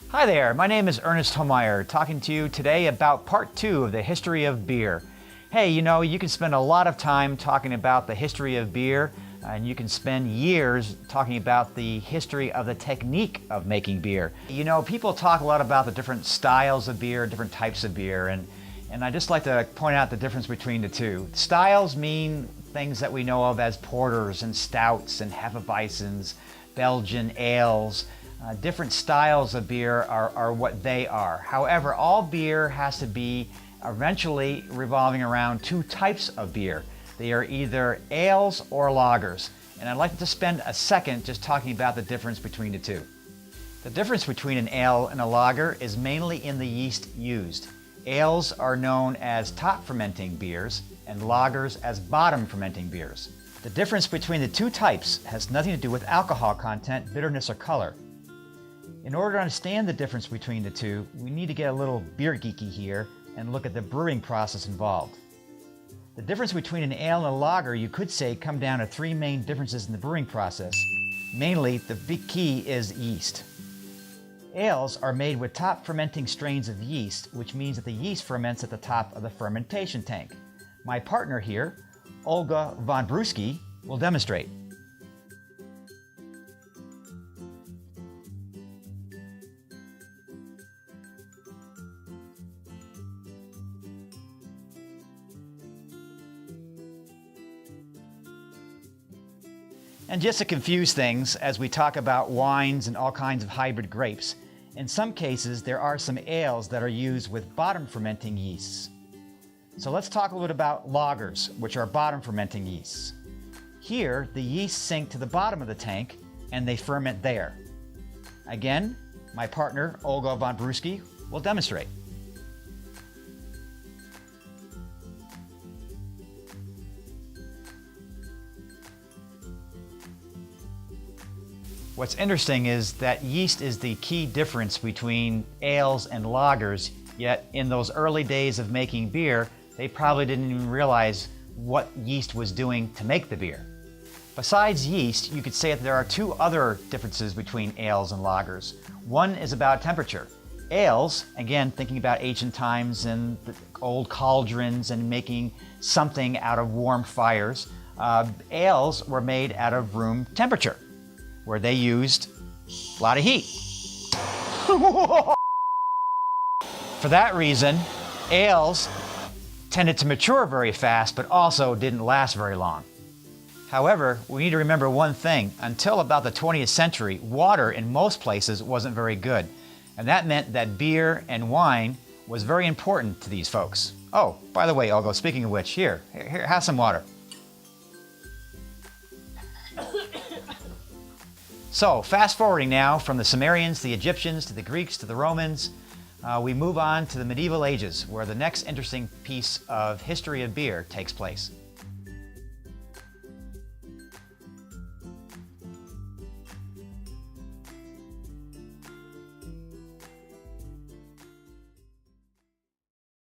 Hi there, my name is Ernest Homeyer, talking to you today about part 2 of the history of beer. Hey, you can spend a lot of time talking about the history of beer, and you can spend years talking about the history of the technique of making beer. People talk a lot about the different styles of beer, different types of beer, and I just like to point out the difference between the two. Styles mean things that we know of as porters and stouts and hefeweizens, Belgian ales. Different styles of beer are what they are. However, all beer has to be eventually revolving around two types of beer. They are either ales or lagers. And I'd like to spend a second just talking about the difference between the two. The difference between an ale and a lager is mainly in the yeast used. Ales are known as top fermenting beers and lagers as bottom fermenting beers. The difference between the two types has nothing to do with alcohol content, bitterness, or color. In order to understand the difference between the two, we need to get a little beer geeky here and look at the brewing process involved. The difference between an ale and a lager, you could say, come down to three main differences in the brewing process. Mainly, the big key is yeast. Ales are made with top fermenting strains of yeast, which means that the yeast ferments at the top of the fermentation tank. My partner here, Olga von Brusky, will demonstrate. And just to confuse things, as we talk about wines and all kinds of hybrid grapes, in some cases there are some ales that are used with bottom fermenting yeasts. So let's talk a little bit about lagers, which are bottom fermenting yeasts. Here, the yeasts sink to the bottom of the tank and they ferment there. Again, my partner, Olga von Brusky, will demonstrate. What's interesting is that yeast is the key difference between ales and lagers, yet in those early days of making beer, they probably didn't even realize what yeast was doing to make the beer. Besides yeast, you could say that there are two other differences between ales and lagers. One is about temperature. Ales, again, thinking about ancient times and the old cauldrons and making something out of warm fires, ales were made out of room temperature, where they used a lot of heat. For that reason, ales tended to mature very fast, but also didn't last very long. However, we need to remember one thing. Until about the 20th century, water in most places wasn't very good. And that meant that beer and wine was very important to these folks. Oh, by the way, Olga, speaking of which, here, have some water. So, fast forwarding now from the Sumerians, the Egyptians, to the Greeks, to the Romans, we move on to the medieval ages, where the next interesting piece of history of beer takes place.